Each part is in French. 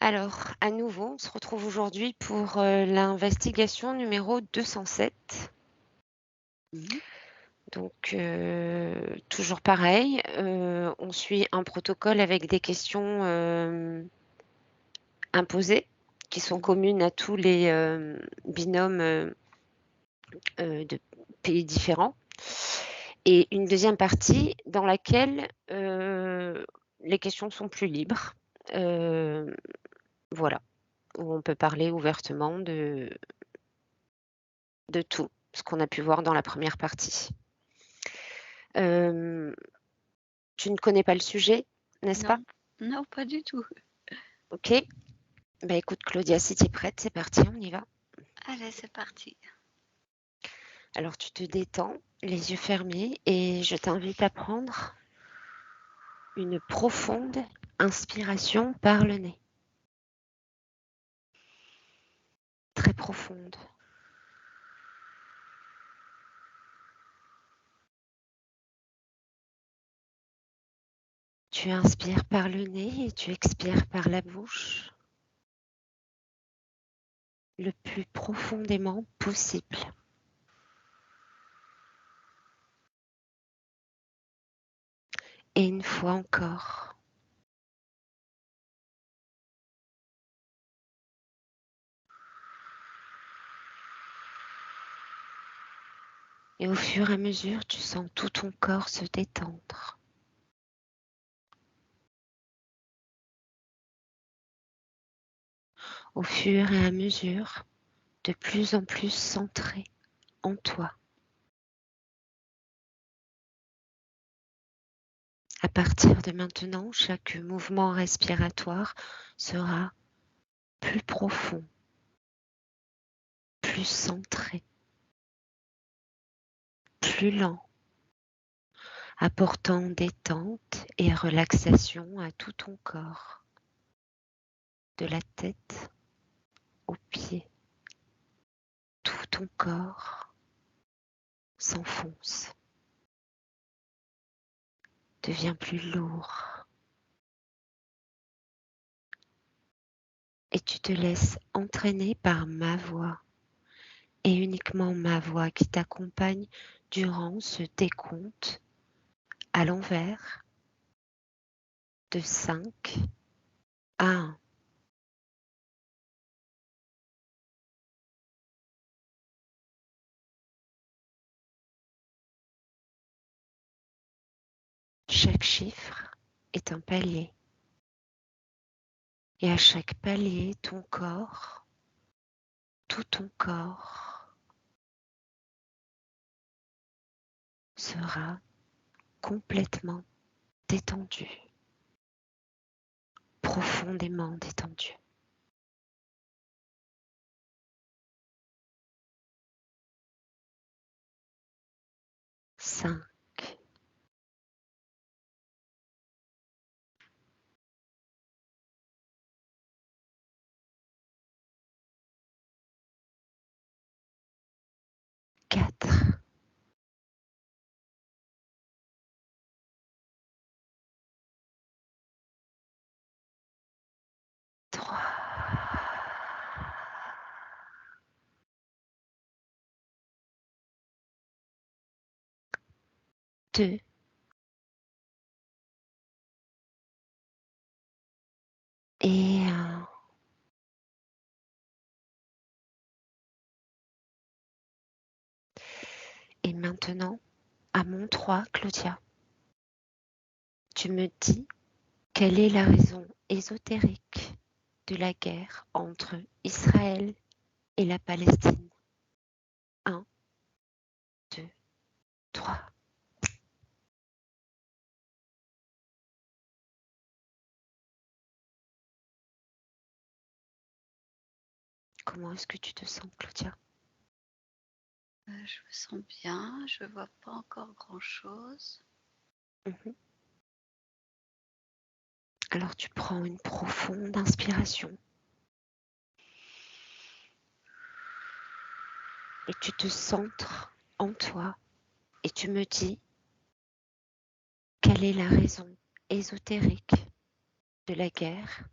Alors, à nouveau, on se retrouve aujourd'hui pour l'investigation numéro 207. Mmh. Donc, toujours pareil, on suit un protocole avec des questions imposées qui sont Mmh. communes à tous les binômes de pays différents. Et une deuxième partie dans laquelle les questions sont plus libres. Euh, voilà, où on peut parler ouvertement de tout, ce qu'on a pu voir dans la première partie. Hem, Tu ne connais pas le sujet, n'est-ce pas? Non, non, pas du tout. OK. Bah, écoute Claudia, si tu es prête, c'est parti, on y va. Allez, c'est parti. Alors tu te détends, les yeux fermés et je t'invite à prendre une profonde inspiration par le nez. Très profonde. Tu inspires par le nez et tu expires par la bouche le plus profondément possible. Et une fois encore. Et au fur et à mesure, tu sens tout ton corps se détendre. Au fur et à mesure, de plus en plus centré en toi. À partir de maintenant, chaque mouvement respiratoire sera plus profond, plus centré, plus lent, apportant détente et relaxation à tout ton corps, de la tête aux pieds. Tout ton corps s'enfonce, devient plus lourd et tu te laisses entraîner par ma voix et uniquement ma voix qui t'accompagne durant ce décompte à l'envers de 5 à 1. Chaque chiffre est un palier et à chaque palier, ton corps, tout ton corps sera complètement détendu, profondément détendu. 5, 4, 3, 2 et 1. Et maintenant, à mon 3, Claudia, tu me dis quelle est la raison ésotérique de la guerre entre Israël et la Palestine. 1, 2, 3. Comment est-ce que tu te sens, Claudia? Je me sens bien, je vois pas encore grand-chose. Mhm. Alors tu prends une profonde inspiration et tu te centres en toi et tu me dis quelle est la raison ésotérique de la guerre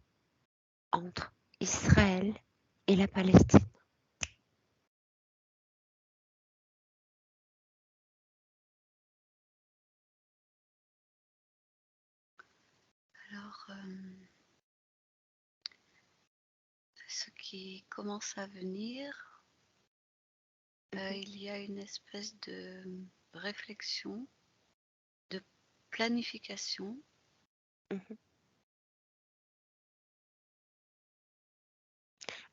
entre Israël et la Palestine? Alors, ce qui commence à venir, il y a une espèce de réflexion, de planification. Mmh.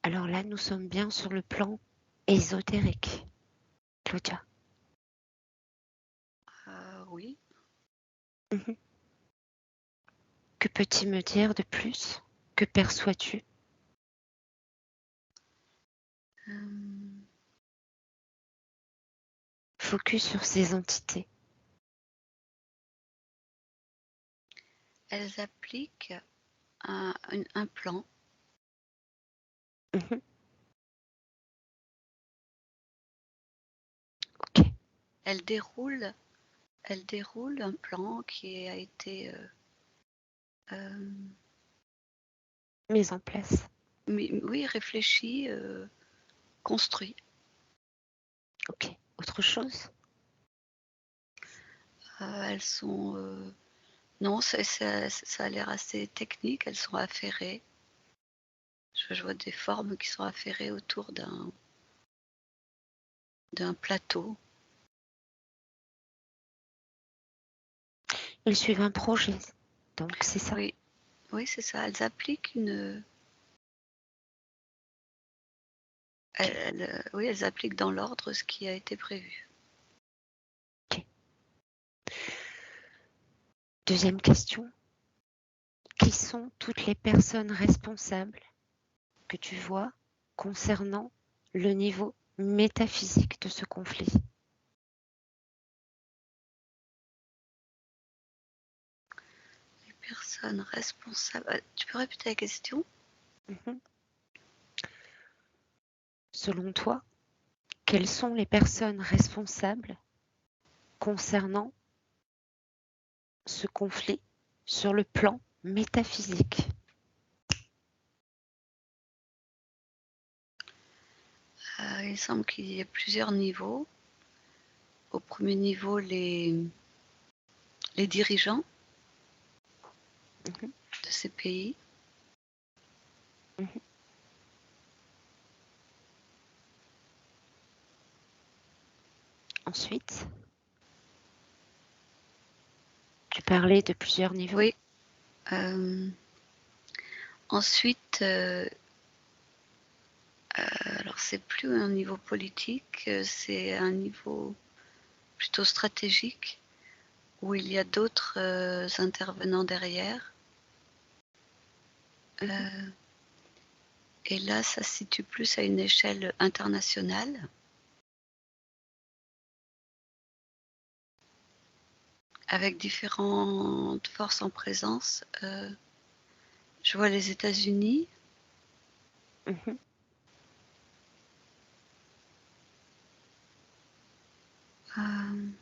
Alors là, nous sommes bien sur le plan ésotérique, Claudia. Oui. Mmh. Que peux-tu me dire de plus? Que perçois-tu? Hem, Focus sur ces entités. Elles appliquent un plan. Mmh. OK. Elles déroulent un plan qui a été, hem, Mise en place. oui, réfléchi, construit. OK. Autre chose? Elles sont, non, ça a l'air assez technique, elles sont affairées. Je vois des formes qui sont affairées autour d'un plateau. Ils suivent un projet, donc c'est ça? Oui, oui, c'est ça. Elles appliquent une, OK. oui, elles appliquent dans l'ordre ce qui a été prévu. OK. 2e question. Qui sont toutes les personnes responsables que tu vois concernant le niveau métaphysique de ce conflit? Les personnes responsables, tu peux répéter la question? Mmh. Selon toi, quelles sont les personnes responsables concernant ce conflit sur le plan métaphysique? Il semble qu'il y ait plusieurs niveaux. Au premier niveau, les dirigeants Mmh. de ces pays. Mmh. Ensuite, tu parlais de plusieurs niveaux. Oui, hem, ensuite, alors c'est plus un niveau politique, c'est un niveau plutôt stratégique où il y a d'autres, intervenants derrière. Mmh. Et là, ça se situe plus à une échelle internationale, avec différentes forces en présence. Je vois les États-Unis, Mmh. hem,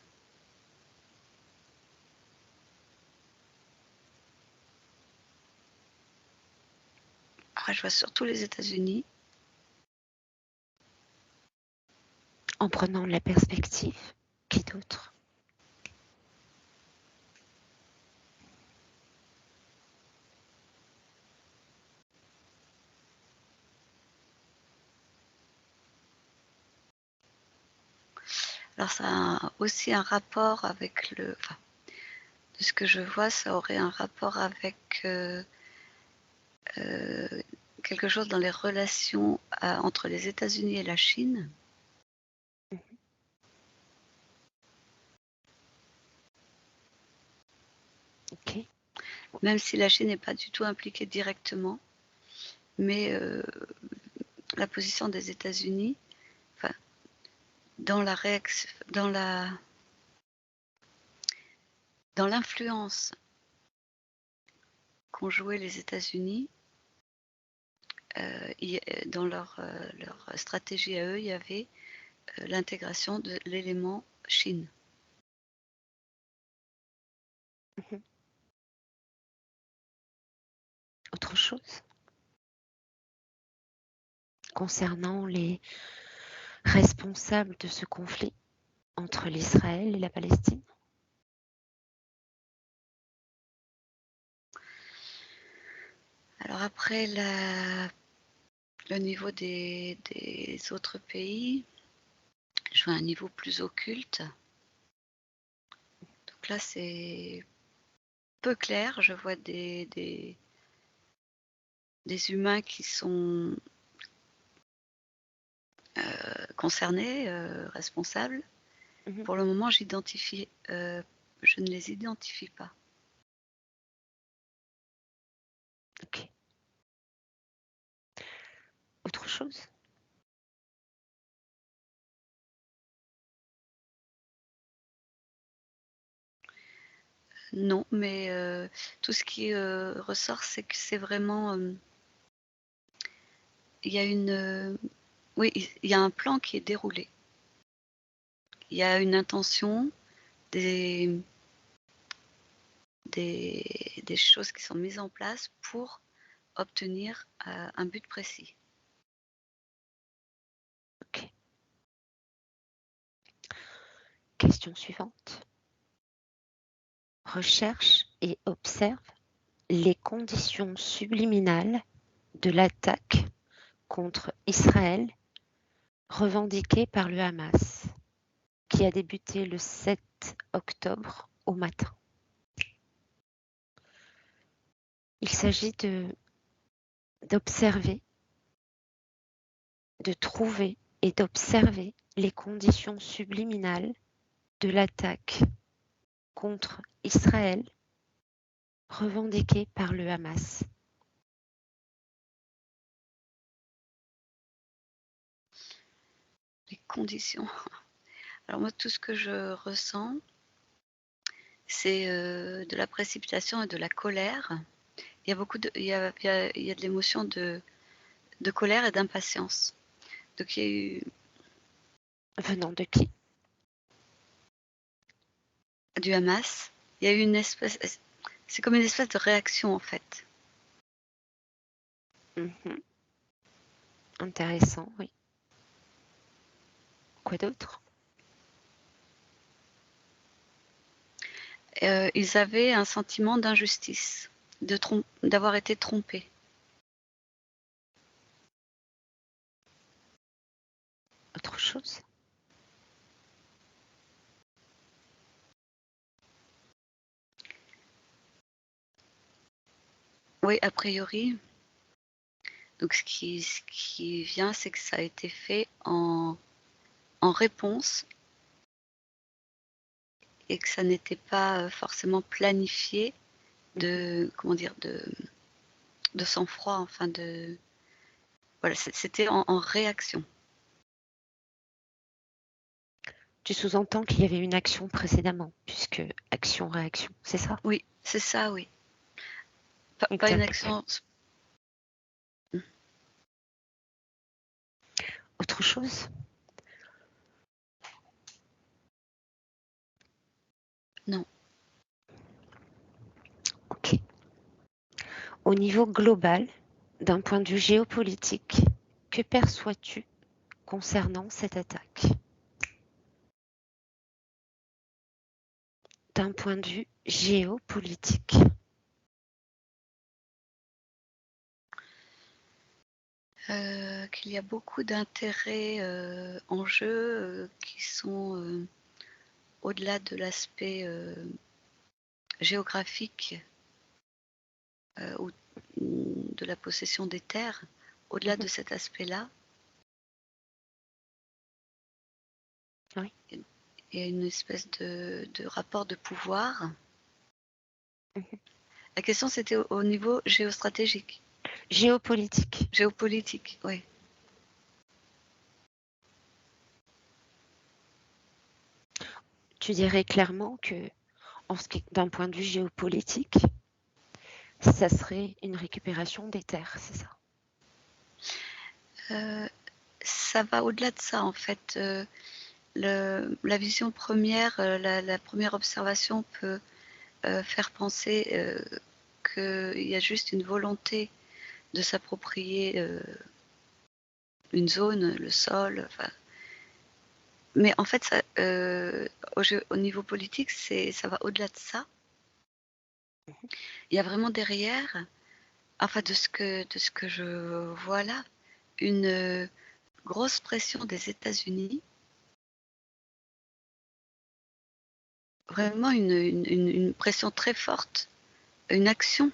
je vois surtout les États-Unis. En prenant la perspective, qui d'autre? Alors ça a aussi un rapport avec enfin, de ce que je vois, ça aurait un rapport avec, heu, quelque chose dans les relations, entre les États-Unis et la Chine. Mmh. OK. Même si la Chine n'est pas du tout impliquée directement, mais la position des États-Unis, enfin, dans la réaction, dans l'influence qu'ont joué les États-Unis, dans leur stratégie à eux, il y avait, l'intégration de l'élément Chine. Mmh. Autre chose? concernant les responsables de ce conflit entre l'Israël et la Palestine? Alors après, le niveau des autres pays, je vois un niveau plus occulte. Donc là, c'est peu clair. Je vois des humains qui sont concernés, responsables. Mmh. Pour le moment, je ne les identifie pas. OK. Autre chose? Non, mais tout ce qui, ressort, c'est que c'est vraiment, il y a oui, il y a un plan qui est déroulé. Il y a une intention, des des choses qui sont mises en place pour obtenir, un but précis. OK. Question suivante. Recherche et observe les conditions subliminales de l'attaque contre Israël revendiquée par le Hamas, qui a débuté le 7 octobre au matin. Il s'agit d'observer, de trouver et d'observer les conditions subliminales de l'attaque contre Israël revendiquée par le Hamas. Les conditions. Alors moi, tout ce que je ressens, c'est, de la précipitation et de la colère. Il y a beaucoup de il y a de l'émotion de colère et d'impatience. Donc il y a eu Venant de qui? du Hamas, il y a eu une espèce c'est comme une espèce de réaction, en fait. Mmh. Intéressant, oui. Quoi d'autre? Ils avaient un sentiment d'injustice, d'avoir été trompés. Autre chose? Oui, a priori, donc ce qui vient, c'est que ça a été fait en réponse et que ça n'était pas, forcément planifié Mmh. comment dire? De sang-froid, enfin voilà, c'était en réaction. Tu sous-entends qu'il y avait une action précédemment, puisque action-réaction, c'est ça? Oui, c'est ça, oui. Pas une Exact. action mmh, Autre chose? non. OK. Au niveau global, d'un point de vue géopolitique, que perçois-tu concernant cette attaque? D'un point de vue géopolitique. Qu'il y a beaucoup d'intérêts, en jeu, qui sont, au-delà de l'aspect, géographique, ou de la possession des terres. Au-delà Mmh. de cet aspect-là, Oui. il y a une espèce de rapport de pouvoir. Mmh. La question, c'était au niveau géostratégique, Géopolitique. géopolitique, oui. Tu dirais clairement que, d'un point de vue géopolitique, ça serait une récupération des terres, c'est ça? Heu, Ça va au-delà de ça, en fait, la vision première, la 1re observation peut, faire penser, qu'il y a juste une volonté de s'approprier, une zone, le sol, enfin. Mais en fait, ça, au niveau politique, ça va au-delà de ça. Il y a vraiment derrière, enfin de ce que je vois là, une, grosse pression des États-Unis, vraiment une pression très forte, une action,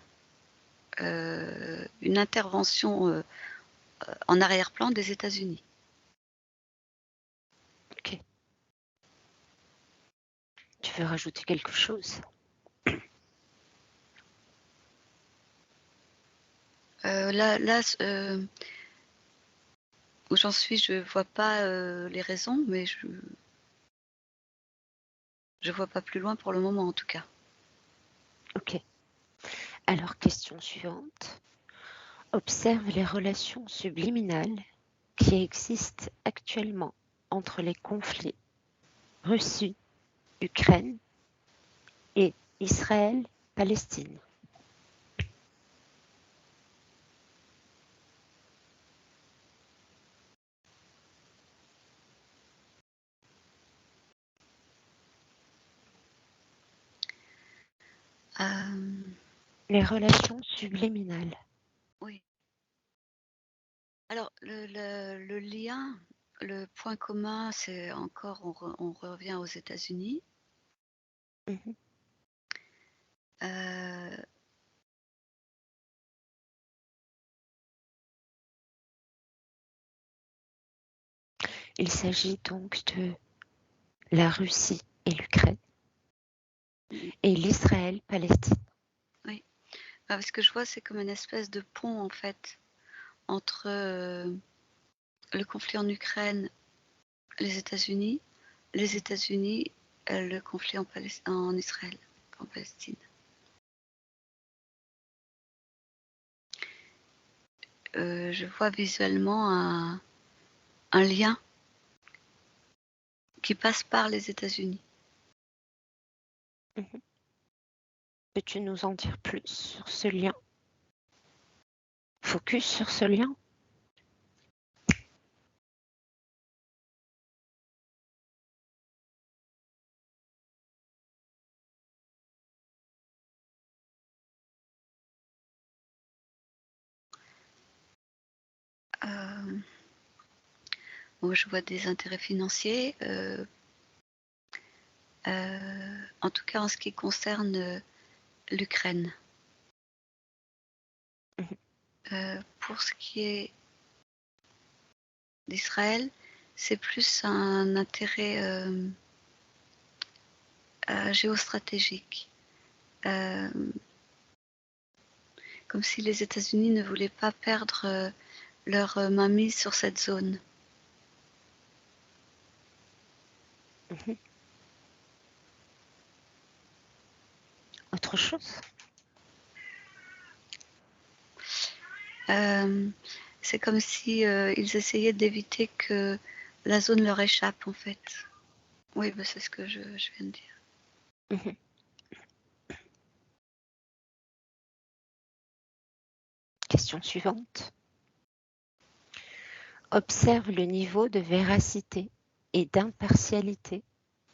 une intervention, en arrière-plan des États-Unis. OK. Tu veux rajouter quelque chose? Là, où j'en suis, je vois pas, les raisons, mais je vois pas plus loin pour le moment, en tout cas. OK. Alors, question suivante. Observe les relations subliminales qui existent actuellement entre les conflits Russie, Ukraine et Israël, Palestine. Les relations subliminales. Oui. Alors le lien, le point commun, c'est encore on revient aux États-Unis. Mmh. Heu, Il s'agit donc de la Russie et l'Ukraine mmh, et l'Israël-Palestine. oui. Bah, ce que je vois, c'est comme une espèce de pont, en fait, entre, le conflit en Ukraine, les États-Unis, le conflit en Israël, en Palestine. Je vois visuellement un lien qui passe par les États-Unis. Mmh. Peux-tu nous en dire plus sur ce lien? Focus sur ce lien? Hem, Moi, je vois des intérêts financiers, en tout cas en ce qui concerne, l'Ukraine. Mmh. Pour ce qui est d'Israël, c'est plus un intérêt, géostratégique. Hem, Comme si les États-Unis ne voulaient pas perdre, leur, mainmise sur cette zone. Mmh. Autre chose? Hem, c'est comme si, ils essayaient d'éviter que la zone leur échappe, en fait. Oui, bah, c'est ce que je viens de dire. Mmh. Question suivante. Observe le niveau de véracité et d'impartialité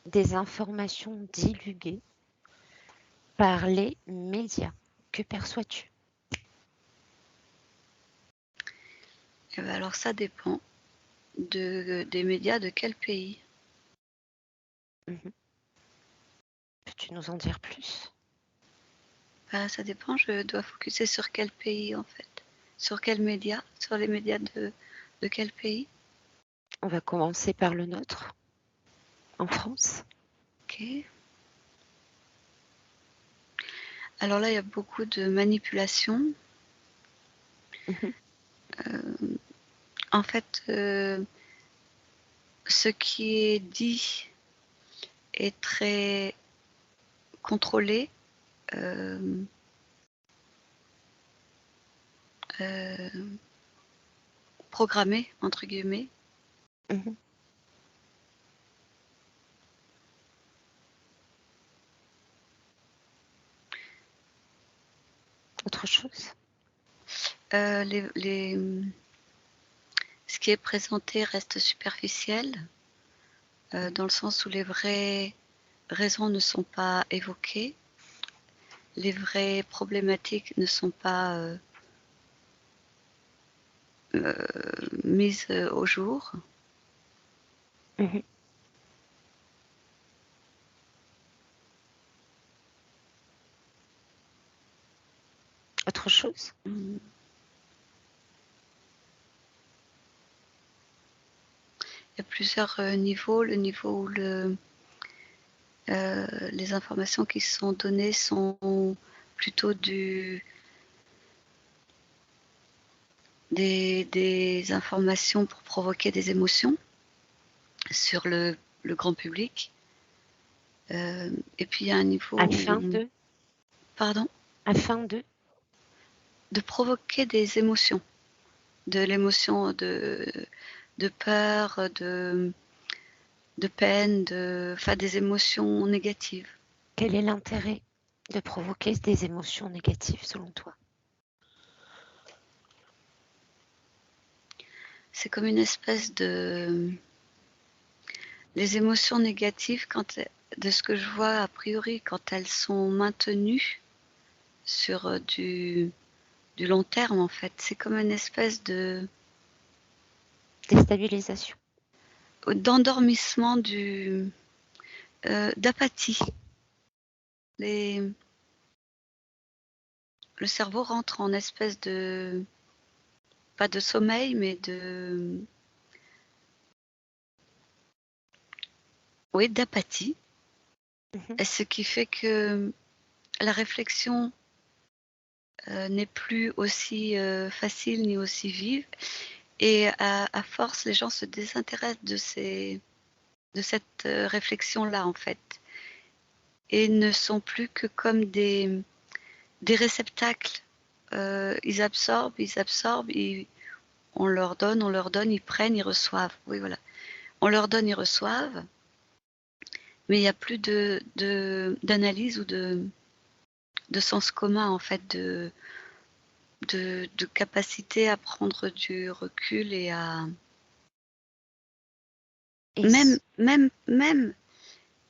des informations divulguées par les médias. Que perçois-tu? Et bah, alors ça dépend des médias de quel pays. Mmh. Peux-tu nous en dire plus? Bah, ça dépend, je dois focuser sur quel pays, en fait? Sur quels médias? Sur les médias de quel pays? On va commencer par le nôtre, en France. OK. Alors là, il y a beaucoup de manipulation. Mmh. Hem, En fait, ce qui est dit est très contrôlé, hem, heu, «programmé» entre guillemets. Mmh. Autre chose? Les ce qui est présenté reste superficiel, dans le sens où les vraies raisons ne sont pas évoquées, les vraies problématiques ne sont pas mises au jour. Mhm. Autre chose? Il y a plusieurs niveaux. Le niveau où les informations qui sont données sont plutôt des informations pour provoquer des émotions sur le grand public. Et puis il y a un niveau Afin où, de? pardon, Afin de? de provoquer des émotions, de l'émotion de peur, de peine, enfin des émotions négatives. Quel est l'intérêt de provoquer des émotions négatives selon toi? C'est comme une espèce les émotions négatives, de ce que je vois a priori, quand elles sont maintenues sur du long terme en fait, c'est comme une espèce Déstabilisation. d'endormissement d'apathie. Le cerveau rentre en espèce pas de sommeil, mais oui, d'apathie. Mhm. Et ce qui fait que la réflexion n'est plus aussi facile ni aussi vive. Et à force, les gens se désintéressent de cette réflexion-là, en fait. Et ne sont plus que comme des réceptacles. Ils absorbent, on leur donne, ils prennent, ils reçoivent. Oui, voilà. On leur donne, ils reçoivent, mais il n'y a plus d'analyse ou de sens commun, en fait, de capacité à prendre du recul et à Et même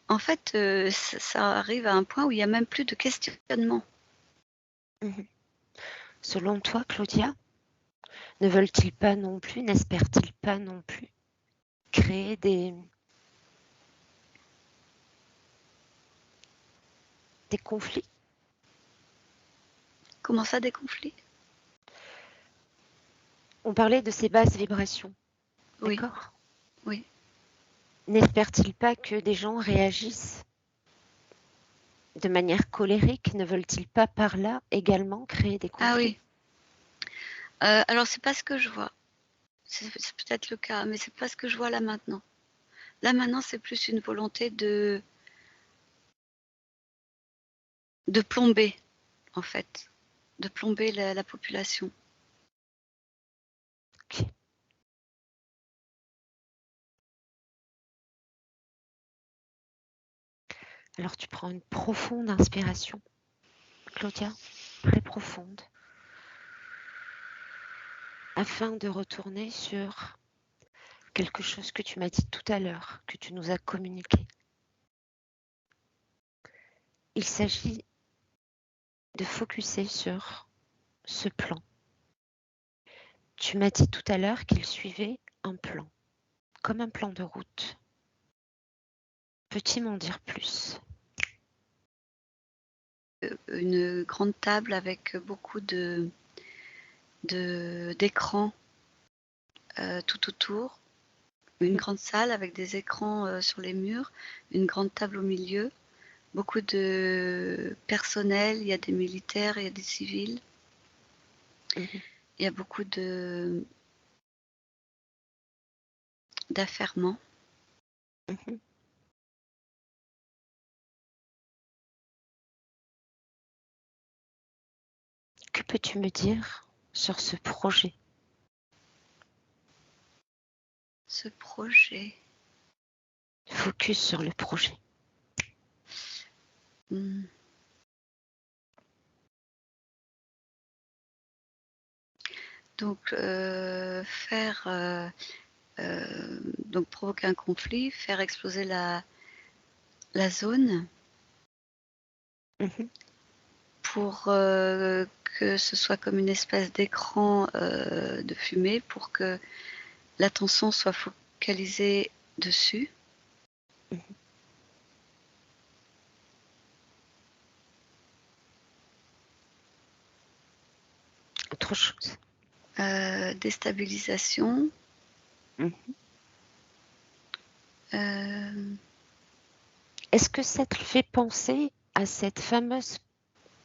en fait, ça arrive à un point où il y a même plus de questionnement. mhm. Selon toi, Claudia, ne veulent-ils pas non plus, n'espèrent-ils pas non plus créer des conflits? Comment ça, des conflits? On parlait de ces basses vibrations, Oui, d'accord? oui. N'espèrent-ils pas que des gens réagissent de manière colérique? Ne veulent-ils pas par là également créer des Ah conflits? oui. Alors c'est pas ce que je vois. C'est peut-être le cas, mais c'est pas ce que je vois là maintenant. Là maintenant, c'est plus une volonté de plomber, en fait, de plomber la population. Ok. Alors tu prends une profonde inspiration, Claudia, très profonde, afin de retourner sur quelque chose que tu m'as dit tout à l'heure, que tu nous as communiqué. Il s'agit de focuser sur ce plan. Tu m'as dit tout à l'heure qu'il suivait un plan, comme un plan de route. Peux-tu m'en dire plus? Une grande table avec beaucoup d'écrans tout autour. Une grande salle avec des écrans sur les murs, une grande table au milieu, beaucoup de personnel, il y a des militaires, il y a des civils, Mhm, il y a beaucoup d'affairement. mhm. Que peux-tu me dire sur ce projet? Ce projet, Focus sur le projet. Donc, donc provoquer un conflit, faire exploser la zone Mmh. pour, que ce soit comme une espèce d'écran, de fumée pour que l'attention soit focalisée dessus. Mmh. Autre chose? Déstabilisation, Mmh. hem, Est-ce que ça te fait penser à cette fameuse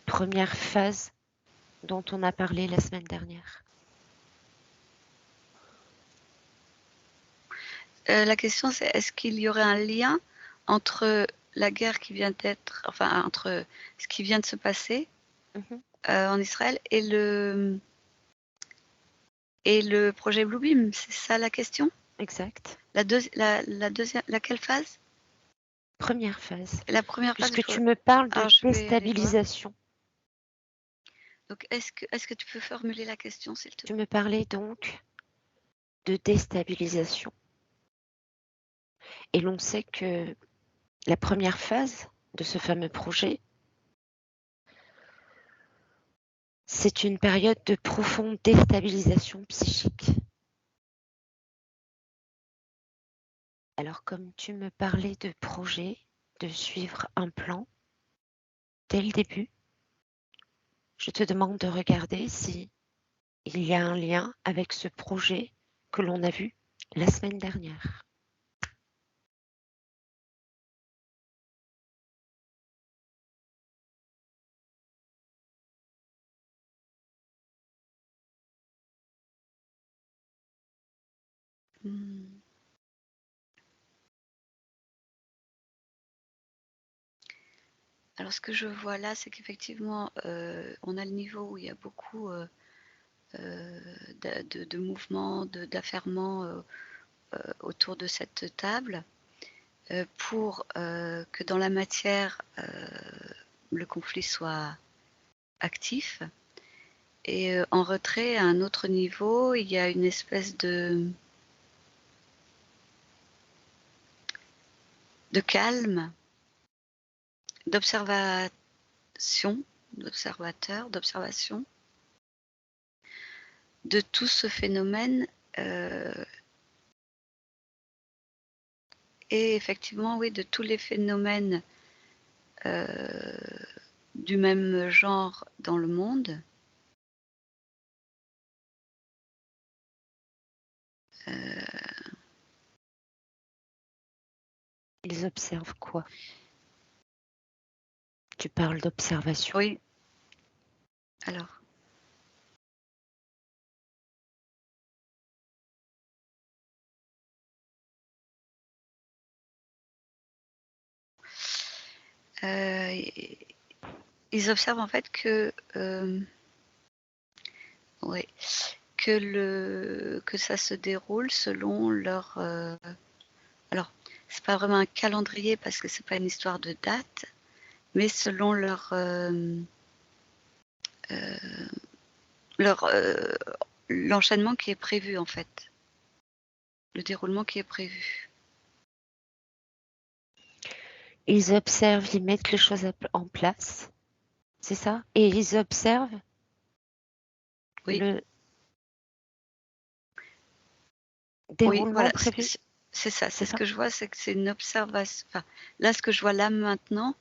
première phase dont on a parlé la semaine dernière? la question c'est est-ce qu'il y aurait un lien entre la guerre qui vient d'être enfin, entre ce qui vient de se passer, Mmh. en Israël et le projet Bluebeam? C'est ça la question? Exact. La deuxième laquelle phase? Première phase, La première phase, il puisque faut tu me parles de alors je vais aller voir. déstabilisation. Donc est-ce que tu peux formuler la question s'il te Tu plaît? me parlais donc de déstabilisation et l'on sait que la première phase de ce fameux projet, c'est une période de profonde déstabilisation psychique. Alors comme tu me parlais de projet, de suivre un plan dès le début, je te demande de regarder si il y a un lien avec ce projet que l'on a vu la semaine dernière. Mmh. Alors ce que je vois là, c'est qu'effectivement, on a le niveau où il y a beaucoup, de mouvements, d'affairements, autour de cette table, pour, que dans la matière, le conflit soit actif et en retrait à un autre niveau, il y a une espèce de calme, d'observation, d'observation de tout ce phénomène, heu et effectivement, oui, de tous les phénomènes, heu, du même genre dans le monde, heu, Ils observent quoi? Tu parles d'observation. oui, alors, i ils observent en fait que, ouais, que ça se déroule selon leur, alors, c'est pas vraiment un calendrier parce que c'est pas une histoire de date, mais selon heu, leur, l'enchaînement qui est prévu en fait, le déroulement qui est prévu. Ils observent, ils mettent les choses en place, c'est ça? Et ils observent Oui, le oui, déroulement voilà, prévu, c'est ça, c'est c'est ce ça? que je vois, c'est que c'est une observation. Enfin, là, ce que je vois là maintenant,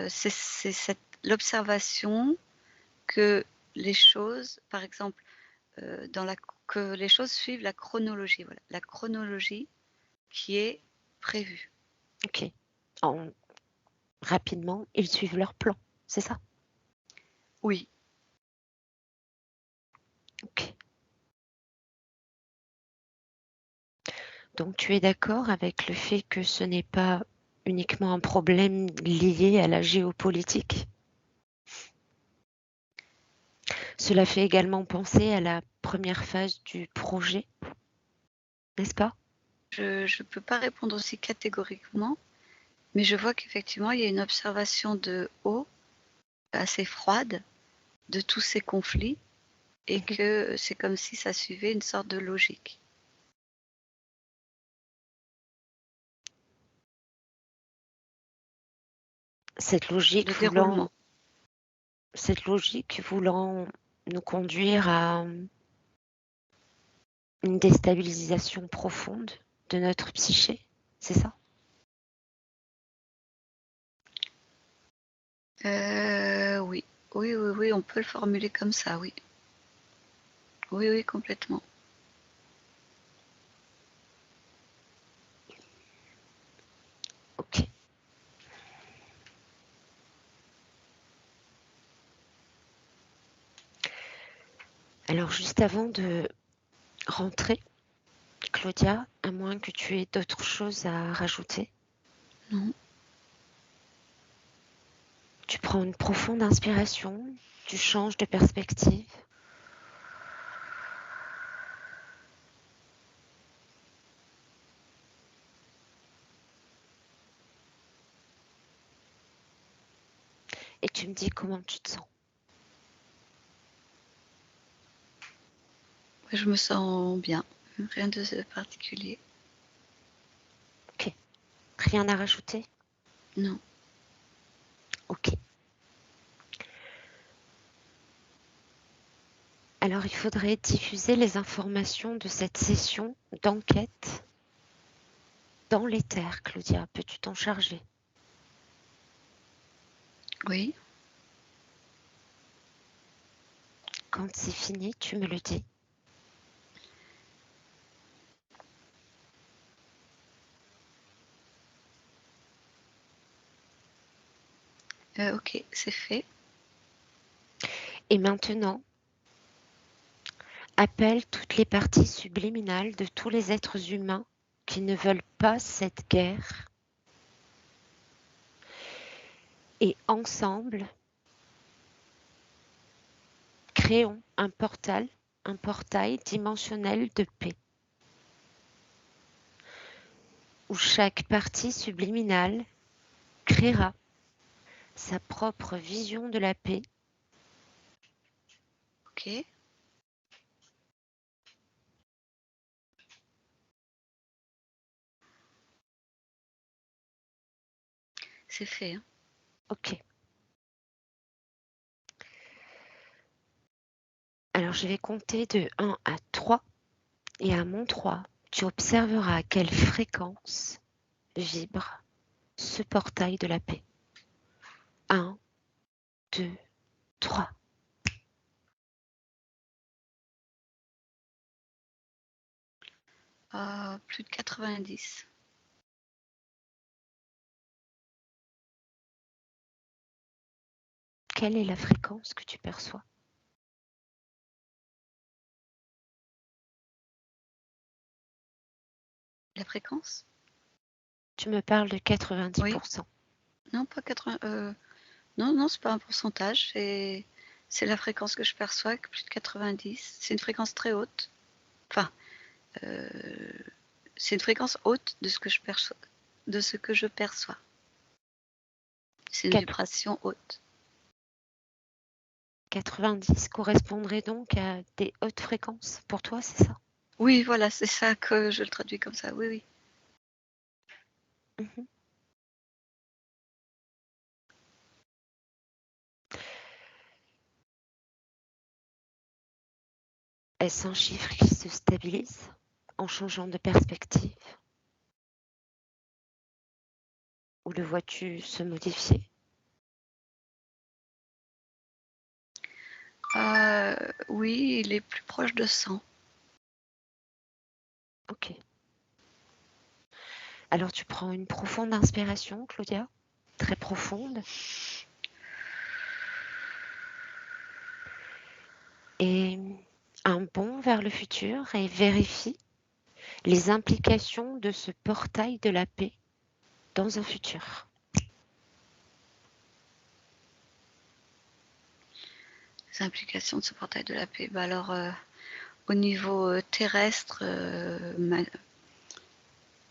c'est cette l'observation que les choses, par exemple, dans la que les choses suivent la chronologie, voilà, la chronologie qui est prévue. OK. En rapidement, ils suivent leur plan, c'est ça? Oui, OK. Donc tu es d'accord avec le fait que ce n'est pas uniquement un problème lié à la géopolitique? Cela fait également penser à la première phase du projet, n'est-ce pas? je peux pas répondre aussi catégoriquement, mais je vois qu'effectivement, il y a une observation de haut, assez froide, de tous ces conflits et que c'est comme si ça suivait une sorte de logique. Cette logique Le voulant déroulement. nous conduire à une déstabilisation profonde de notre psyché, c'est ça? Oui. Oui, oui, oui, on peut le formuler comme ça, oui. Oui, oui, complètement. Ok. Alors juste avant de rentrer, Claudia, à moins que tu aies d'autres choses à rajouter. Non. Tu prends une profonde inspiration, tu changes de perspective. Et tu me dis comment tu te sens. Je me sens bien, rien de particulier. Ok. Rien à rajouter? Non. Ok. Alors il faudrait diffuser les informations de cette session d'enquête dans l'éther, Claudia. Peux-tu t'en charger? Oui. Quand c'est fini, tu me le dis. Ok, c'est fait. Et maintenant, appelle toutes les parties subliminales de tous les êtres humains qui ne veulent pas cette guerre. Et ensemble, créons un portail dimensionnel de paix, où chaque partie subliminale créera sa propre vision de la paix. Ok. C'est fait. Hein. Ok. Alors je vais compter de 1 à 3 et à mon 3, tu observeras à quelle fréquence vibre ce portail de la paix. 1, 2, 3. Plus de 90. Quelle est la fréquence que tu perçois? La fréquence? Tu me parles de Oui. 90%. Non, pas 80. Non, non, c'est pas un pourcentage. C'est la fréquence que je perçois, que plus de 90. C'est une fréquence très haute. Enfin, c'est une fréquence haute de ce que je perçois. De ce que je perçois. C'est une vibration haute. 90 correspondrait donc à des hautes fréquences pour toi, c'est ça? Oui, voilà, c'est ça que je le traduis comme ça. Oui, oui. Mhm. Est-ce un chiffre qui se stabilise en changeant de perspective? Ou le vois-tu se modifier? Oui, il est plus proche de 100. Ok. Alors tu prends une profonde inspiration, Claudia, très profonde. Et un bond vers le futur et vérifie les implications de ce portail de la paix dans un futur. Les implications de ce portail de la paix. Bah alors, au niveau terrestre,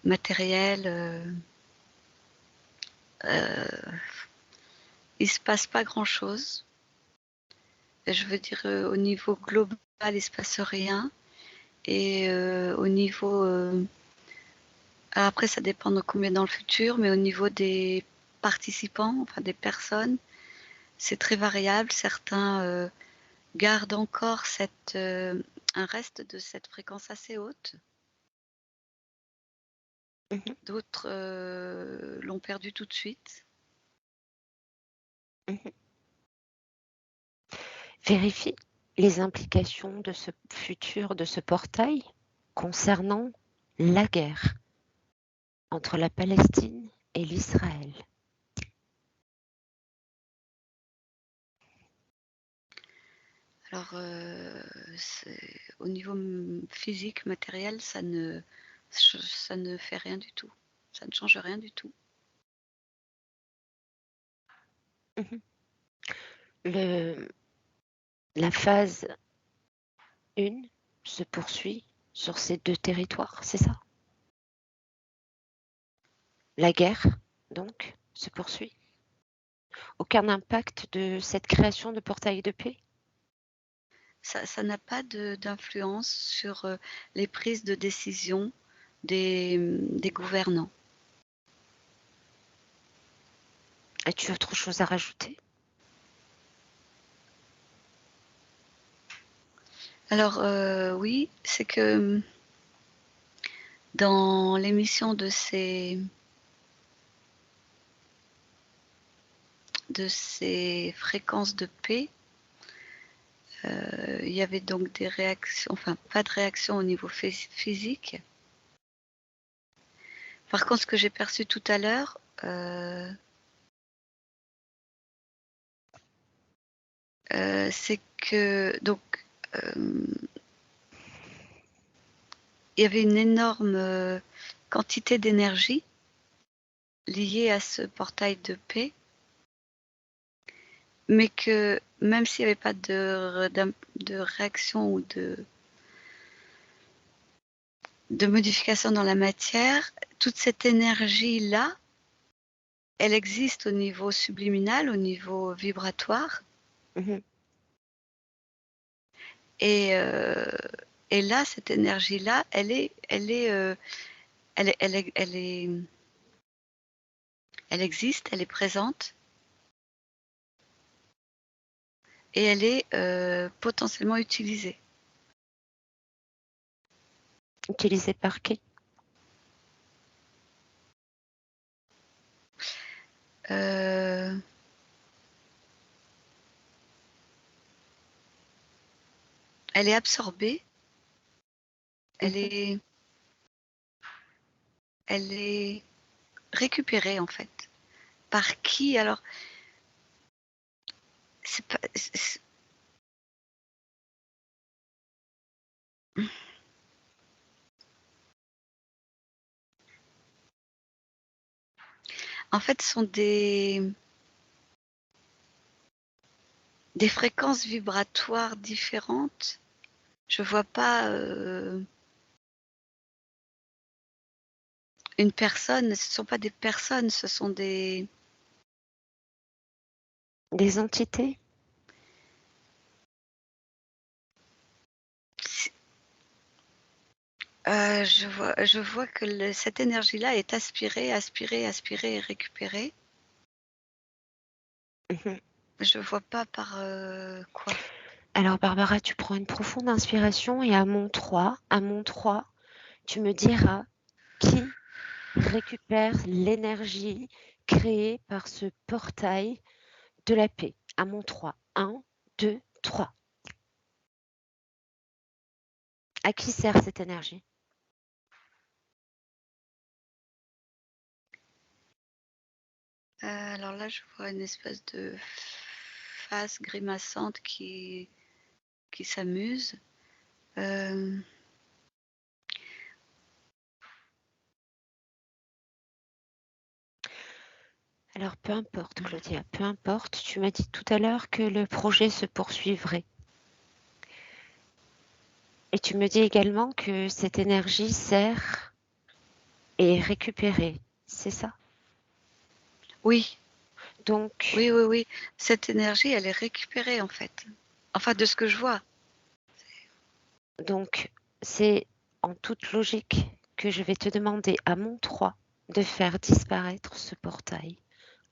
matériel, il se passe pas grand-chose. je veux dire, au niveau global, il ne se passe rien. Et au niveau... alors après, ça dépend de combien dans le futur, mais au niveau des participants, enfin des personnes, c'est très variable. Certains gardent encore un reste de cette fréquence assez haute. Mmh. D'autres l'ont perdu tout de suite. Mmh. Vérifie les implications de ce futur, de ce portail concernant la guerre entre la Palestine et l'Israël. Alors, au niveau physique, matériel, ça ne fait rien du tout. Ça ne change rien du tout. Mmh. La phase 1 se poursuit sur ces 2 territoires, c'est ça? La guerre, donc, se poursuit? Aucun impact de cette création de portail de paix? Ça n'a pas d'influence sur les prises de décision des gouvernants. As-tu autre chose à rajouter? Alors oui, c'est que dans l'émission de ces fréquences de paix, il y avait donc des réactions, enfin pas de réaction au niveau physique. Par contre, ce que j'ai perçu tout à l'heure, c'est que donc il y avait une énorme quantité d'énergie liée à ce portail de paix, mais que même s'il n'y avait pas de réaction ou de modification dans la matière, toute cette énergie-là, elle existe au niveau subliminal, au niveau vibratoire. Mmh. Et, et là, cette énergie-là, elle existe, elle est présente et elle est potentiellement utilisée. Utilisé par qui? Euh, Elle est absorbée, elle Mmh. est, elle est récupérée en fait. Par qui? Alors, c'est pas, en fait, ce sont des fréquences vibratoires différentes. Je vois pas une personne, ce ne sont pas des personnes, ce sont des... Des entités? Je vois que cette énergie-là est aspirée, aspirée, aspirée et récupérée. Mmh. Je vois pas par quoi. Alors Barbara, tu prends une profonde inspiration et à mon 3, tu me diras qui récupère l'énergie créée par ce portail de la paix. À mon 3. 1, 2, 3. À qui sert cette énergie? Alors là, je vois une espèce de face grimaçante qui s'amuse. Alors peu importe Claudia, peu importe, tu m'as dit tout à l'heure que le projet se poursuivrait. Et tu me dis également que cette énergie sert et est récupérée, c'est ça? Oui, Donc, oui, oui, oui. Cette énergie, elle est récupérée en fait. Enfin, de ce que je vois. Donc, c'est en toute logique que je vais te demander à mon 3 de faire disparaître ce portail.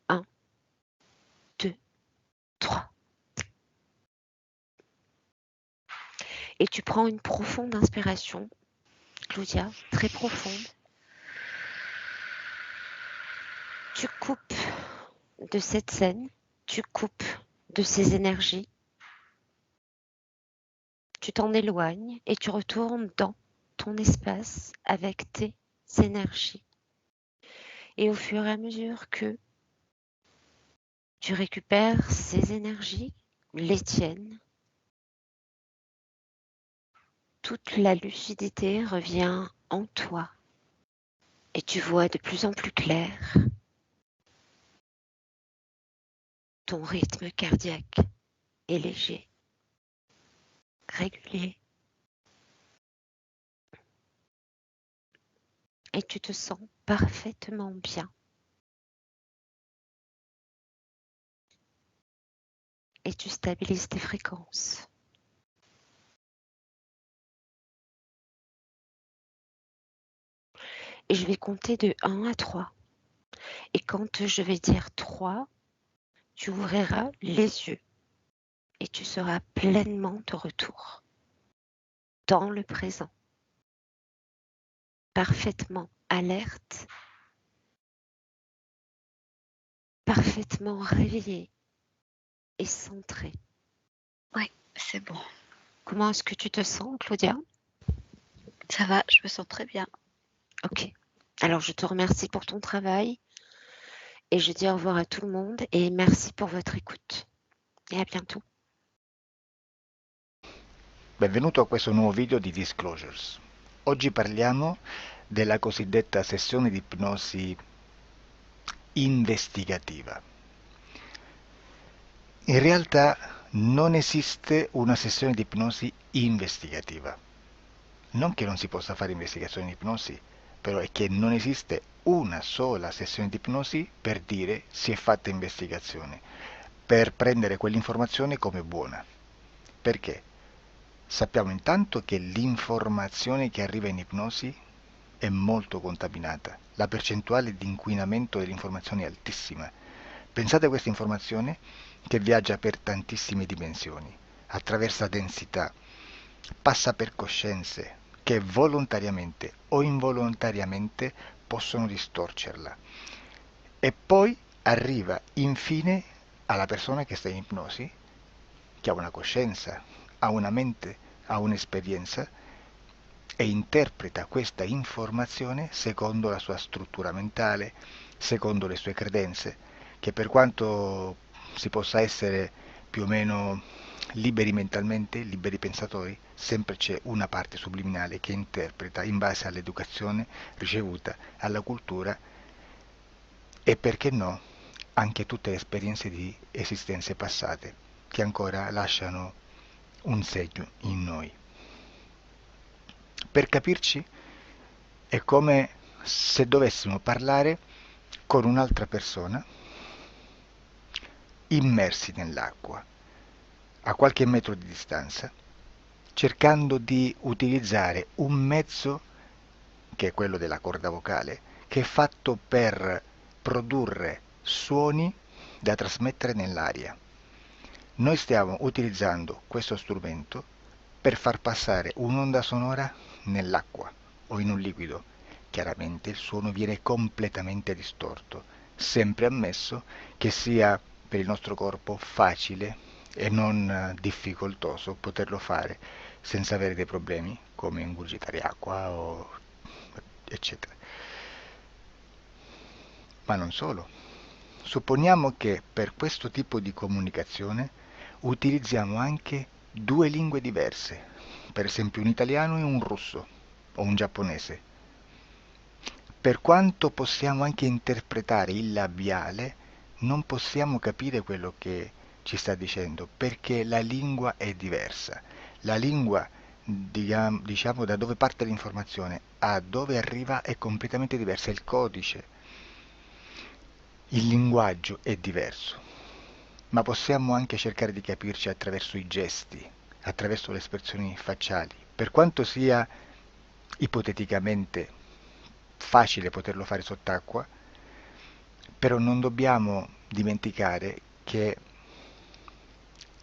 1, 2, 3. Et tu prends une profonde inspiration, Claudia, très profonde. Tu coupes de cette scène, tu coupes de ces énergies, tu t'en éloignes et tu retournes dans ton espace avec tes énergies. Et au fur et à mesure que tu récupères ces énergies, les tiennes, toute la lucidité revient en toi et tu vois de plus en plus clair. Ton rythme cardiaque est léger, régulier. Et tu te sens parfaitement bien. Et tu stabilises tes fréquences. Et je vais compter de 1 à 3. Et quand je vais dire 3, tu ouvriras les yeux et tu seras pleinement de retour dans le présent, parfaitement alerte, parfaitement réveillé et centré. Oui, c'est bon. Comment est-ce que tu te sens, Claudia? Ça va, je me sens très bien. Ok. Alors, je te remercie pour ton travail et je dis au revoir à tout le monde et merci pour votre écoute. Et à bientôt. Benvenuto a questo nuovo video di Disclosures. Oggi parliamo della cosiddetta sessione di ipnosi investigativa. In realtà non esiste una sessione di ipnosi investigativa. Non che non si possa fare investigazione di ipnosi, però è che non esiste una sola sessione di ipnosi per dire si è fatta investigazione, per prendere quell'informazione come buona. Perché? Sappiamo intanto che l'informazione che arriva in ipnosi è molto contaminata, la percentuale di inquinamento dell'informazione è altissima. Pensate a questa informazione che viaggia per tantissime dimensioni, attraversa densità, passa per coscienze che volontariamente o involontariamente possono distorcerla e poi arriva infine alla persona che sta in ipnosi, che ha una coscienza, ha una mente, ha un'esperienza e interpreta questa informazione secondo la sua struttura mentale, secondo le sue credenze, che per quanto si possa essere più o meno liberi mentalmente, liberi pensatori, sempre c'è una parte subliminale che interpreta in base all'educazione ricevuta, alla cultura e perché no, anche tutte le esperienze di esistenze passate che ancora lasciano un segno in noi. Per capirci, è come se dovessimo parlare con un'altra persona immersi nell'acqua, a qualche metro di distanza, cercando di utilizzare un mezzo, che è quello della corda vocale, che è fatto per produrre suoni da trasmettere nell'aria. Noi stiamo utilizzando questo strumento per far passare un'onda sonora nell'acqua o in un liquido. Chiaramente il suono viene completamente distorto, sempre ammesso che sia per il nostro corpo facile e non difficoltoso poterlo fare senza avere dei problemi come ingurgitare acqua o eccetera. Ma non solo. Supponiamo che per questo tipo di comunicazione utilizziamo anche due lingue diverse, per esempio un italiano e un russo o un giapponese. Per quanto possiamo anche interpretare il labiale, non possiamo capire quello che ci sta dicendo perché la lingua è diversa. La lingua, diciamo, da dove parte l'informazione a dove arriva è completamente diversa, il codice, il linguaggio è diverso. ma possiamo anche cercare di capirci attraverso i gesti, attraverso le espressioni facciali. Per quanto sia ipoteticamente facile poterlo fare sott'acqua, però non dobbiamo dimenticare che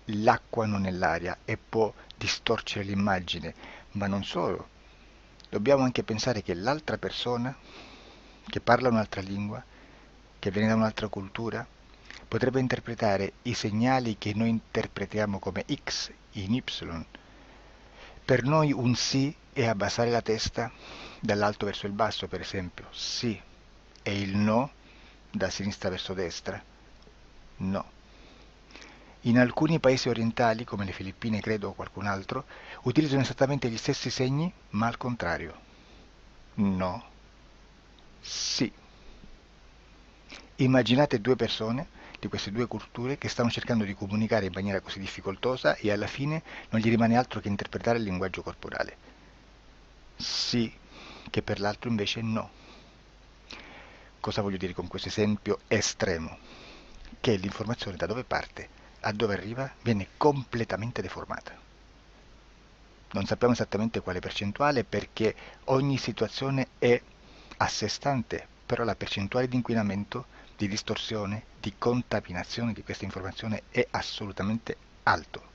l'acqua non è l'aria e può distorcere l'immagine, ma non solo. Dobbiamo anche pensare che l'altra persona, che parla un'altra lingua, che viene da un'altra cultura, potrebbe interpretare i segnali che noi interpretiamo come X in Y. Per noi un sì è abbassare la testa dall'alto verso il basso, per esempio, sì, e il no da sinistra verso destra, no. In alcuni paesi orientali, come le Filippine credo o qualcun altro, utilizzano esattamente gli stessi segni, ma al contrario. No, sì. Immaginate due persone di queste due culture che stanno cercando di comunicare in maniera così difficoltosa e alla fine non gli rimane altro che interpretare il linguaggio corporale. Sì, che per l'altro invece no. Cosa voglio dire con questo esempio estremo? Che l'informazione da dove parte a dove arriva viene completamente deformata. Non sappiamo esattamente quale percentuale perché ogni situazione è a sé stante, però la percentuale di inquinamento, di distorsione, di contaminazione di questa informazione è assolutamente alto.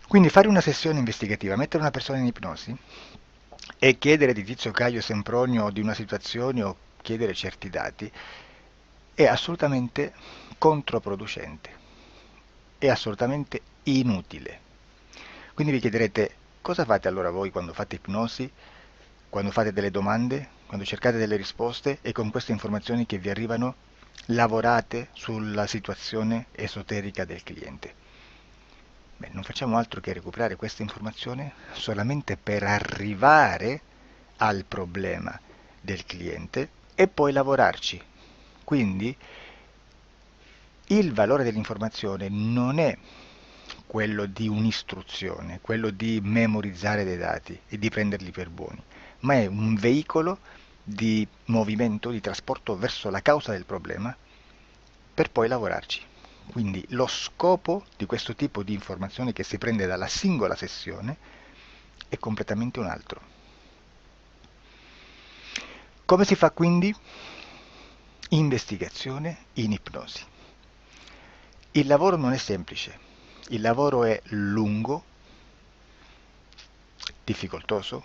Quindi fare una sessione investigativa, mettere una persona in ipnosi e chiedere di Tizio Caio Sempronio di una situazione o chiedere certi dati è assolutamente controproducente, è assolutamente inutile. Quindi vi chiederete cosa fate allora voi quando fate ipnosi, quando fate delle domande, quando cercate delle risposte e con queste informazioni che vi arrivano lavorate sulla situazione esoterica del cliente. Beh, non facciamo altro che recuperare questa informazione solamente per arrivare al problema del cliente e poi lavorarci. Quindi il valore dell'informazione non è quello di un'istruzione, quello di memorizzare dei dati e di prenderli per buoni, ma è un veicolo di movimento, di trasporto verso la causa del problema per poi lavorarci. Quindi lo scopo di questo tipo di informazione che si prende dalla singola sessione è completamente un altro. Come si fa quindi? Investigazione in ipnosi. Il lavoro non è semplice, il lavoro è lungo, difficoltoso,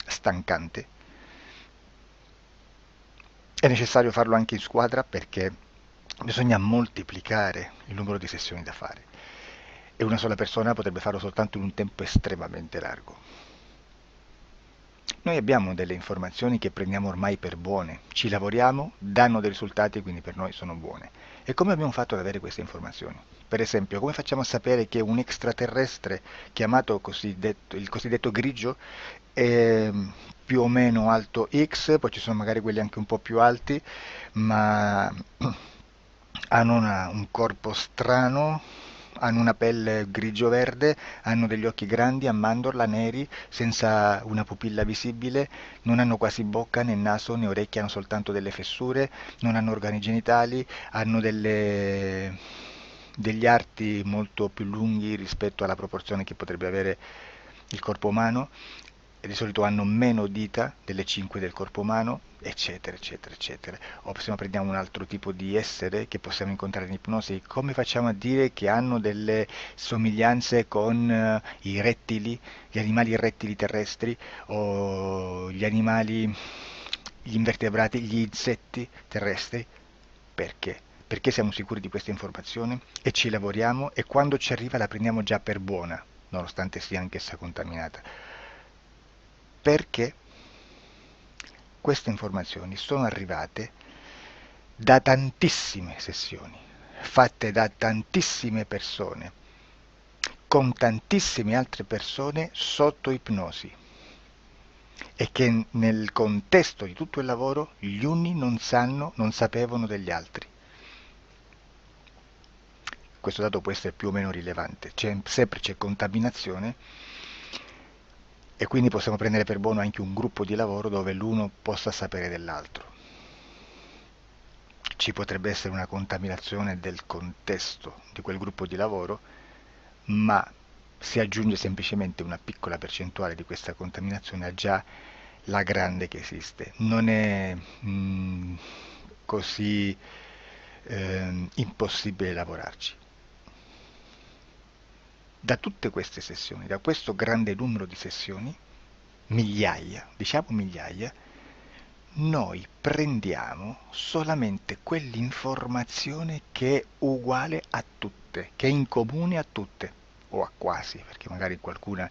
stancante. È necessario farlo anche in squadra perché bisogna moltiplicare il numero di sessioni da fare e una sola persona potrebbe farlo soltanto in un tempo estremamente largo. Noi abbiamo delle informazioni che prendiamo ormai per buone, ci lavoriamo, danno dei risultati e quindi per noi sono buone. E come abbiamo fatto ad avere queste informazioni? Per esempio, come facciamo a sapere che un extraterrestre chiamato il cosiddetto grigio è più o meno alto X, poi ci sono magari quelli anche un po' più alti, ma hanno un corpo strano, hanno una pelle grigio-verde, hanno degli occhi grandi a mandorla neri, senza una pupilla visibile, non hanno quasi bocca né naso né orecchie, hanno soltanto delle fessure, non hanno organi genitali, hanno degli arti molto più lunghi rispetto alla proporzione che potrebbe avere il corpo umano e di solito hanno meno dita delle 5 del corpo umano, eccetera, eccetera, eccetera. O se no prendiamo un altro tipo di essere che possiamo incontrare in ipnosi, come facciamo a dire che hanno delle somiglianze con i rettili, gli animali rettili terrestri o gli invertebrati, gli insetti terrestri? Perché? Perché siamo sicuri di questa informazione e ci lavoriamo e quando ci arriva la prendiamo già per buona, nonostante sia anch'essa contaminata. Perché queste informazioni sono arrivate da tantissime sessioni, fatte da tantissime persone, con tantissime altre persone sotto ipnosi e che nel contesto di tutto il lavoro gli uni non sapevano degli altri. Questo dato può essere più o meno rilevante, sempre c'è contaminazione e quindi possiamo prendere per buono anche un gruppo di lavoro dove l'uno possa sapere dell'altro. ci potrebbe essere una contaminazione del contesto di quel gruppo di lavoro, ma si aggiunge semplicemente una piccola percentuale di questa contaminazione a già la grande che esiste. Non è così impossibile lavorarci. Da tutte queste sessioni, da questo grande numero di sessioni, migliaia, diciamo migliaia, noi prendiamo solamente quell'informazione che è uguale a tutte, che è in comune a tutte, o a quasi, perché magari qualcuna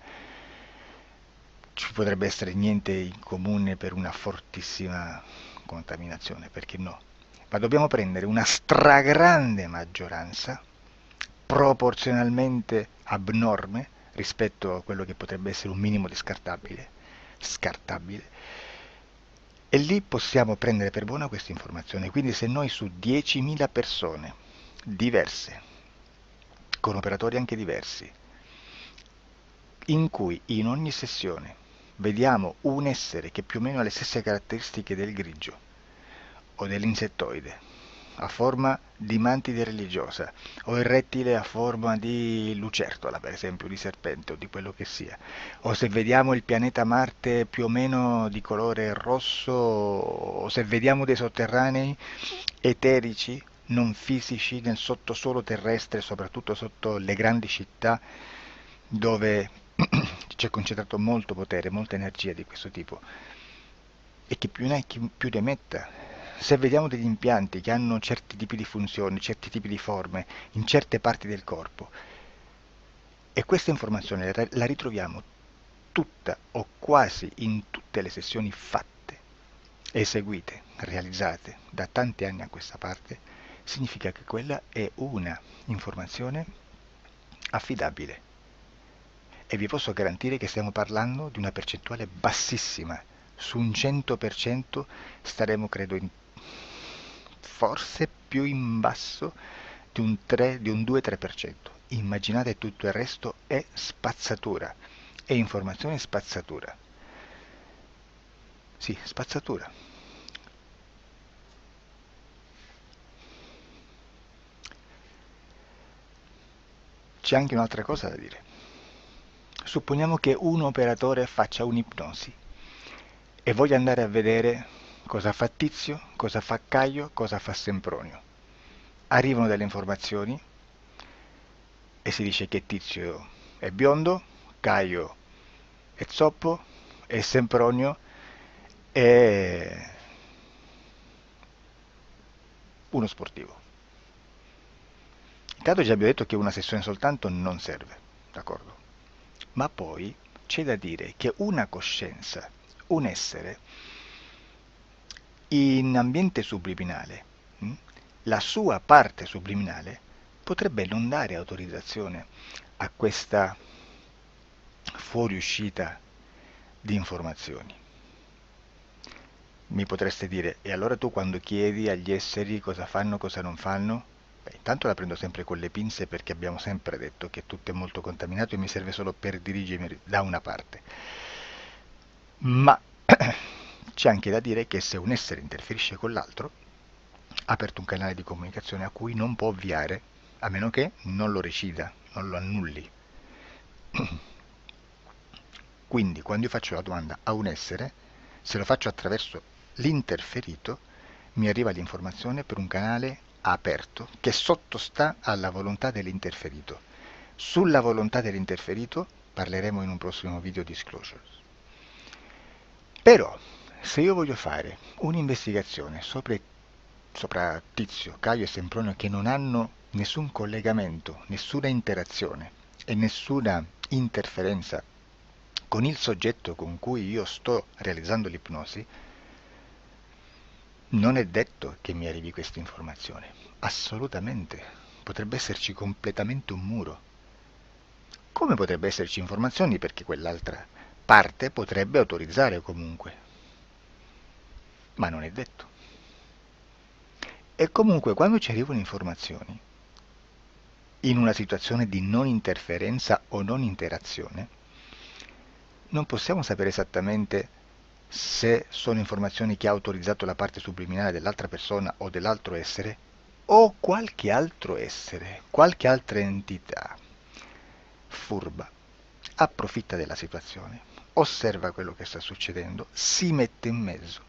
ci potrebbe essere niente in comune per una fortissima contaminazione, perché no? Ma dobbiamo prendere una stragrande maggioranza, proporzionalmente abnorme rispetto a quello che potrebbe essere un minimo di scartabile, e lì possiamo prendere per buona questa informazione. Quindi se noi su 10.000 persone diverse, con operatori anche diversi, in cui in ogni sessione vediamo un essere che più o meno ha le stesse caratteristiche del grigio o dell'insettoide, a forma di mantide religiosa, o il rettile a forma di lucertola, per esempio, di serpente o di quello che sia, o se vediamo il pianeta Marte più o meno di colore rosso, o se vediamo dei sotterranei eterici, non fisici, nel sottosuolo terrestre, soprattutto sotto le grandi città, dove c'è concentrato molto potere, molta energia di questo tipo, e chi più ne ha chi più ne metta. Se vediamo degli impianti che hanno certi tipi di funzioni, certi tipi di forme in certe parti del corpo, e questa informazione la ritroviamo tutta o quasi in tutte le sessioni fatte, eseguite, realizzate da tanti anni a questa parte, significa che quella è una informazione affidabile. E vi posso garantire che stiamo parlando di una percentuale bassissima. Su un 100% staremo, credo, forse più in basso di un 2-3%. Immaginate, tutto il resto è spazzatura, è informazione spazzatura. Sì, spazzatura. C'è anche un'altra cosa da dire. Supponiamo che un operatore faccia un'ipnosi e voglia andare a vedere cosa fa Tizio, cosa fa Caio, cosa fa Sempronio. Arrivano delle informazioni e si dice che Tizio è biondo, Caio è zoppo e Sempronio è uno sportivo. Intanto già abbiamo detto che una sessione soltanto non serve, d'accordo? Ma poi c'è da dire che una coscienza, un essere, in ambiente subliminale, la sua parte subliminale potrebbe non dare autorizzazione a questa fuoriuscita di informazioni. Mi potreste dire, e allora tu quando chiedi agli esseri cosa fanno, cosa non fanno? Beh, intanto la prendo sempre con le pinze, perché abbiamo sempre detto che tutto è molto contaminato e mi serve solo per dirigermi da una parte. Ma c'è anche da dire che se un essere interferisce con l'altro, ha aperto un canale di comunicazione a cui non può ovviare, a meno che non lo recida, non lo annulli. Quindi quando io faccio la domanda a un essere, se lo faccio attraverso l'interferito, mi arriva l'informazione per un canale aperto che sottostà alla volontà dell'interferito. Sulla volontà dell'interferito parleremo in un prossimo video disclosures. Però, se io voglio fare un'investigazione sopra Tizio, Caio e Sempronio, che non hanno nessun collegamento, nessuna interazione e nessuna interferenza con il soggetto con cui io sto realizzando l'ipnosi, non è detto che mi arrivi questa informazione. Assolutamente. Potrebbe esserci completamente un muro. Come potrebbe esserci informazioni, perché quell'altra parte potrebbe autorizzare comunque. Ma non è detto. E comunque quando ci arrivano informazioni, in una situazione di non interferenza o non interazione, non possiamo sapere esattamente se sono informazioni che ha autorizzato la parte subliminale dell'altra persona o dell'altro essere, o qualche altro essere, qualche altra entità furba, approfitta della situazione, osserva quello che sta succedendo, si mette in mezzo,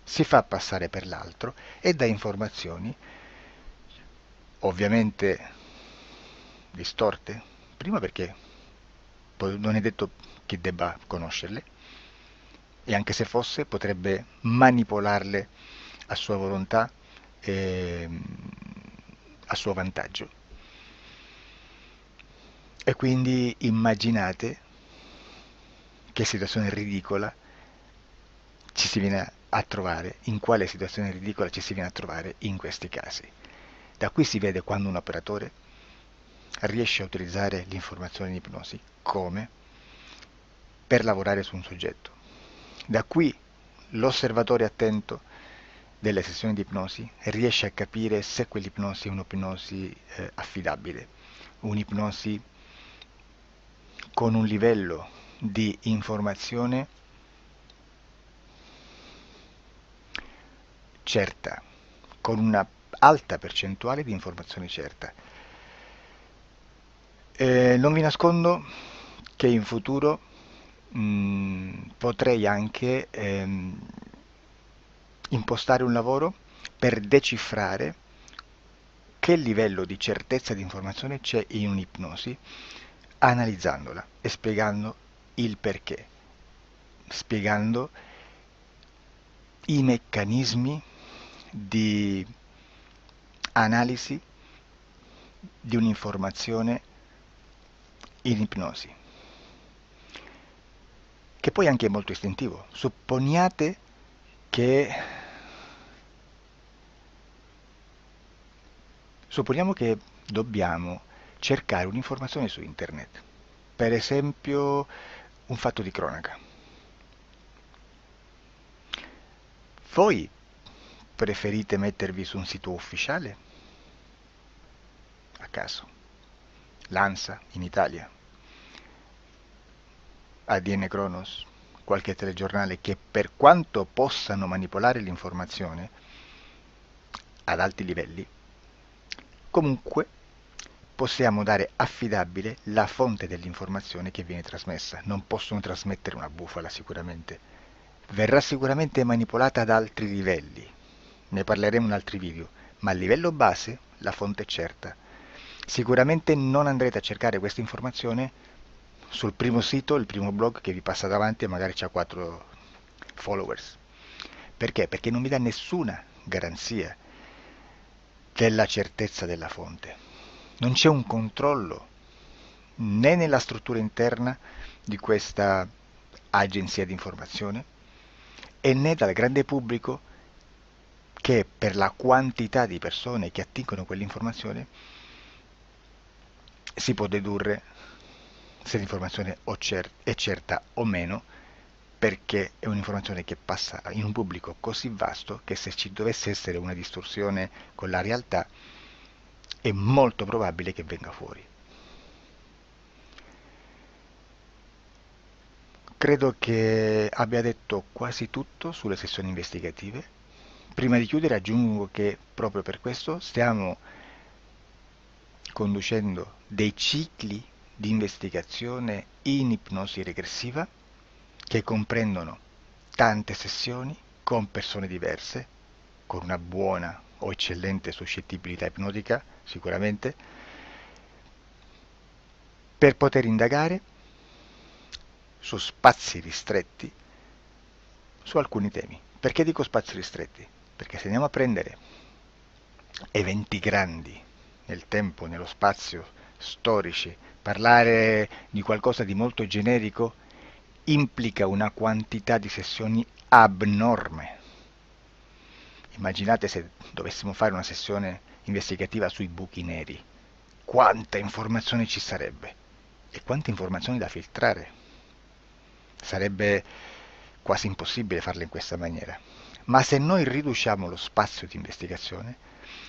si fa passare per l'altro e dà informazioni ovviamente distorte, prima perché poi non è detto che debba conoscerle, e anche se fosse potrebbe manipolarle a sua volontà e a suo vantaggio. E quindi immaginate che situazione ridicola ci si viene a trovare, in quale situazione ridicola ci si viene a trovare in questi casi. Da qui si vede quando un operatore riesce a utilizzare l'informazione in ipnosi come per lavorare su un soggetto. Da qui l'osservatore attento delle sessioni di ipnosi riesce a capire se quell'ipnosi è un'ipnosi affidabile, un'ipnosi con un livello di informazione certa, con una alta percentuale di informazione certa. Non vi nascondo che in futuro potrei anche impostare un lavoro per decifrare che livello di certezza di informazione c'è in un'ipnosi, analizzandola e spiegando il perché, spiegando i meccanismi di analisi di un'informazione in ipnosi, che poi anche è molto istintivo. Supponiamo che dobbiamo cercare un'informazione su internet, per esempio un fatto di cronaca. Voi preferite mettervi su un sito ufficiale? A caso. L'ANSA in Italia, ADN Kronos, qualche telegiornale che per quanto possano manipolare l'informazione ad alti livelli, comunque possiamo dare affidabile la fonte dell'informazione che viene trasmessa. Non possono trasmettere una bufala sicuramente. Verrà sicuramente manipolata ad altri livelli. Ne parleremo in altri video, ma a livello base la fonte è certa. Sicuramente non andrete a cercare questa informazione sul primo sito, il primo blog che vi passa davanti e magari c'ha 4 followers. Perché? Perché non vi dà nessuna garanzia della certezza della fonte. Non c'è un controllo né nella struttura interna di questa agenzia di informazione e né dal grande pubblico, che per la quantità di persone che attingono quell'informazione si può dedurre se l'informazione è certa o meno, perché è un'informazione che passa in un pubblico così vasto che se ci dovesse essere una distorsione con la realtà è molto probabile che venga fuori. Credo che abbia detto quasi tutto sulle sessioni investigative. Prima di chiudere aggiungo che proprio per questo stiamo conducendo dei cicli di investigazione in ipnosi regressiva che comprendono tante sessioni con persone diverse, con una buona o eccellente suscettibilità ipnotica sicuramente, per poter indagare su spazi ristretti su alcuni temi. Perché dico spazi ristretti? Perché se andiamo a prendere eventi grandi nel tempo, nello spazio, storici, parlare di qualcosa di molto generico implica una quantità di sessioni abnorme. Immaginate se dovessimo fare una sessione investigativa sui buchi neri, quanta informazione ci sarebbe e quante informazioni da filtrare. Sarebbe quasi impossibile farlo in questa maniera. Ma se noi riduciamo lo spazio di investigazione,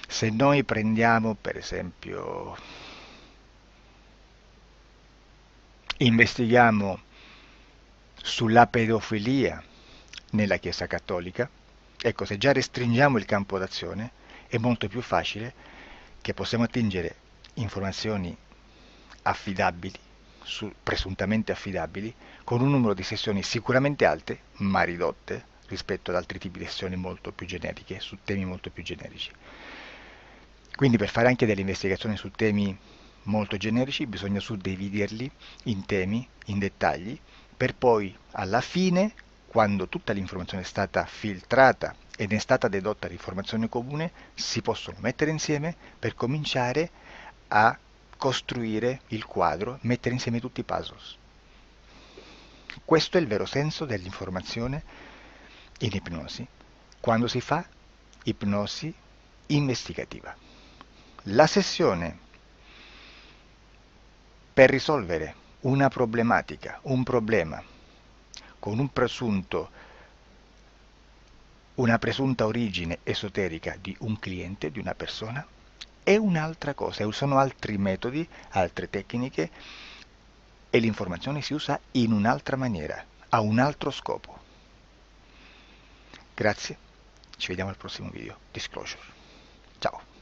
se noi prendiamo per esempio, investighiamo sulla pedofilia nella Chiesa Cattolica. Ecco, se già restringiamo il campo d'azione, è molto più facile che possiamo attingere informazioni affidabili, presuntamente affidabili, con un numero di sessioni sicuramente alte, ma ridotte rispetto ad altri tipi di sessioni molto più generiche, su temi molto più generici. Quindi per fare anche delle investigazioni su temi molto generici bisogna suddividerli in temi, in dettagli, per poi alla fine, quando tutta l'informazione è stata filtrata ed è stata dedotta l'informazione comune, si possono mettere insieme per cominciare a costruire il quadro, mettere insieme tutti i puzzles. Questo è il vero senso dell'informazione in ipnosi, quando si fa ipnosi investigativa. La sessione per risolvere una problematica, un problema, con una presunta origine esoterica di un cliente, di una persona, è un'altra cosa, sono altri metodi, altre tecniche e l'informazione si usa in un'altra maniera, ha un altro scopo. Grazie, ci vediamo al prossimo video. Disclosure. Ciao.